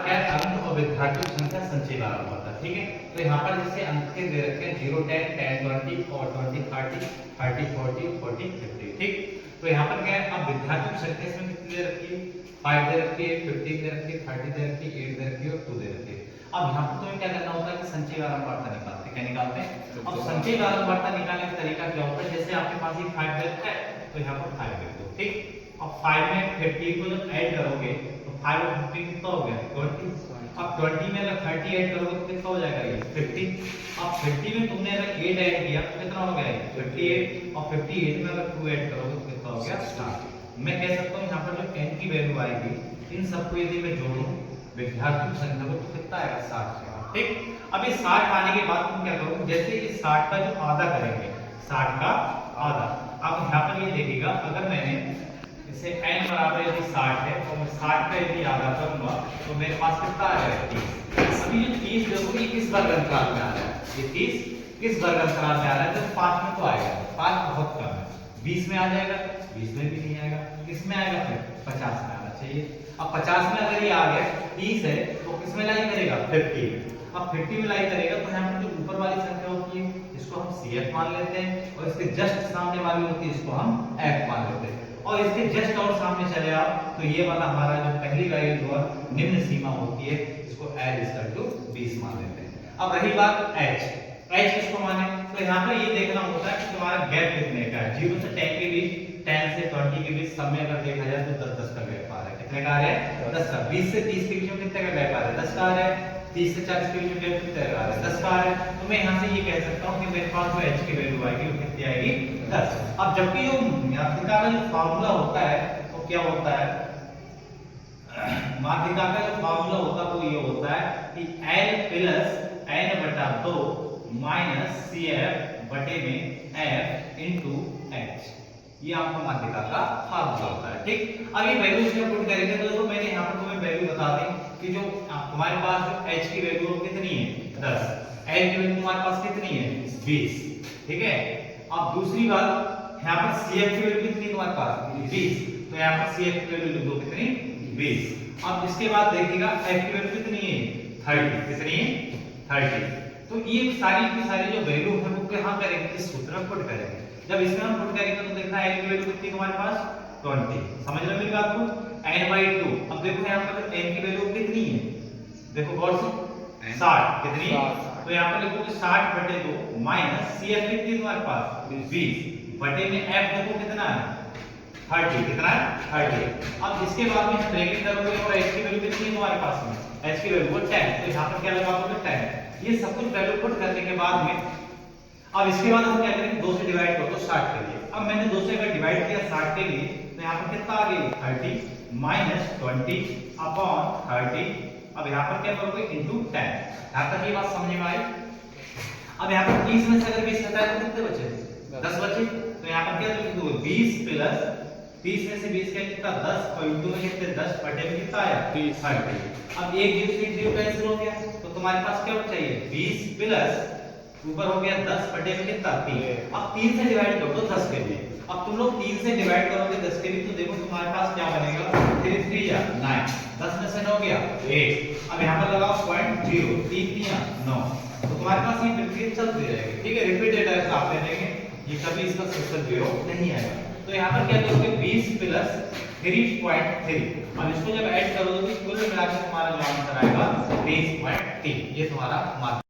क्या है, अंक और विद्यार्थियों की संख्या संचय बारंबार होता है। ठीक है, तो यहाँ पर जैसे अंक के दे रखे हैं 0 10 10 20 और 20 30 30 40 40 50। ठीक, तो यहाँ पर क्या है, अब विद्यार्थियों की संख्या इसमें कितनी दे रखी है, 5 दे रखी है, 15 दे रखी है, 30 दे रखी है, 8 दे रखी है और 2 दे रखी है। अब यहाँ पर तुम्हें क्या करना होता है कि संचय बारंबारता निकालते हैं। क्या निकालते हैं? अब संचय बारंबारता निकालने का तरीका क्या होता है, जैसे आपके पास ये 5 दे रखा है तो यहाँ पर 5 लिख दो। ठीक, अब 5 में 15 को जब ऐड करोगे तो 5 और 15 कितना हो गया 20। अब 20 में अगर 30 ऐड करोगे तो कितना हो जाएगा ये 50। अब 50 में तुमने अगर 8 ऐड किया तो कितना हो गया ये 58 और 58 में अगर 2 ऐड करोगे तो कितना हो गया 60। मैं कह सकता हूँ यहाँ पर जो n की वैल्यू आएगी इन सबको यदि मैं जोड़ूं विद्यार्थियों की संख्या को तो कितना आएगा 60। ठीक, अब ये 60 आने के बाद तुम क्या करोगे, जैसे इस 60 का जो आधा करेंगे 60 का आधा। अब यहाँ पर ये देखिएगा अगर मैंने इसे n बराबर यदि 60 है और मैं 60 का यदि आधा करूंगा तो मेरे पास कितना आ जाएगा 30। अभी जो 30 देखो ये किस वर्ग अंतराल में आ रहा है, ये 30 किस वर्ग अंतराल में आ रहा है, तो 5 में तो आएगा, 5 बहुत कम है। 20 में आ जाएगा, 20 में भी नहीं आएगा, किसमें आएगा फिर 50 में आना चाहिए। अब 50 में अगर ये आ गया 30 है तो किसमें लाई करेगा 50 में। अब 50 में लाई करेगा तो यहाँ पर जो ऊपर वाली संख्या होती है इसको हम CF मान लेते हैं और इसके जस्ट सामने वाली होती है इसको हम F मान लेते हैं। और इसके जस्ट और सामने चले आप तो ये वाला हमारा जो पहली वैल्यू जो निम्न सीमा होती है इसको L=20 मान लेते हैं। अब रही बात H किसको माने, तो यहाँ पर ये देखना होता है कि तुम्हारा गैप कितने का है। 0 से 10 के बीच, 10 से 20 के बीच सब में अगर देखा जाए तो 10 10 का गैप आ रहा है। कितने का आ रहा है 10 का। 20 से 30 के बीच में कितने का गैप आ रहा है 10 का आ रहा है। 30 से 40 के बीच में गैप कितने का आ रहा है 10 का आ रहा है। तो मैं यहाँ से ये कह सकता हूँ कि मेरे पास जो H की वैल्यू आएगी वो कितनी आएगी 10। अब जबकि जो माध्यिका का जो फार्मूला होता है वो क्या होता है, माध्यिका का जो फार्मूला होता है वो ये होता है कि L plus n/2 minus CF बटे में F इंटू H, ये आपका माध्यिका का फार्मूला होता है। ठीक, अब ये वैल्यू इसमें पुट करेंगे तो देखो मैंने यहाँ पर तुम्हें वैल्यू बता दी कि जो तुम्हारे पास जो H की वैल्यू कितनी है 10, L की वैल्यू तुम्हारे पास कितनी है 20। ठीक है, अब दूसरी बात यहाँ पर CF की वैल्यू कितनी है तुम्हारे पास 20, तो यहाँ पर CF की वैल्यू लिख दो कितनी 20। अब इसके बाद देखिएगा F की वैल्यू कितनी है 30, कितनी है 30। तो ये सारी की सारी जो वैल्यू है वो कहां करेंगे इस सूत्र में पुट करेंगे। जब इसमें हम पुट करेंगे तो देखना L की वैल्यू कितनी तुम्हारे पास 20, समझ रहे हो मेरी बात को, n/2। अब देखो यहाँ पर n की वैल्यू कितनी है, देखो गौर से 60, कितनी है, तो यहाँ पर लिखोगे 60 बटे 2 माइनस CF कितनी है तुम्हारे पास 20 बटे में F देखो कितना है 30, कितना है 30। अब इसके बाद में ब्रैकेट करोगे और H की वैल्यू कितनी है तुम्हारे पास में, H की वैल्यू 10, तो यहाँ पर क्या लगा दोगे 10। ये सब कुछ वैल्यू पुट करने के बाद में अब इसके बाद हम क्या करेंगे 2 से डिवाइड कर दो 60 के लिए। अब मैंने 2 से अगर डिवाइड किया 60 के लिए तो यहाँ पर कितना आ गया 30 माइनस 20 अपॉन 30। अब यहाँ पर क्या करोगे इनटू 10। यहाँ तक ये बात समझ में आई। अब यहाँ पर 30 में से अगर 20 हटाए तो कितने बचे 10 बचे, तो यहाँ पर क्या लिख दो 20 प्लस 30 में से 20 क्या कितना 10 और इनटू में कितने 10 बटे में कितना आया 30। अब एक 0 से 0 कैंसिल हो गया तो तुम्हारे पास क्या चाहिए 20 प्लस ऊपर हो गया 10 बटे में कितना 3। अब 3 से डिवाइड कर दो 10 के लिए। अब तुम लोग 3 से डिवाइड करोगे 10 के लिए तो देखो तुम्हारे पास क्या बनेगा 3 3 या 9, 10 में से 9 गया 8। अब यहाँ पर लगाओ 0.0, 3 3 9, तो तुम्हारे पास ये बिल्कुल चलती रहेगी। ठीक है, रिपीटेड ऐसा आप देंगे ये कभी इसका सिस्टम 0 नहीं आएगा। तो यहाँ पर क्या करोगे 20 प्लस 3.3। अब इसको जब ऐड करोगे तो कुल मिलाकर तुम्हारा जो आंसर आएगा 23.3। ये तुम्हारा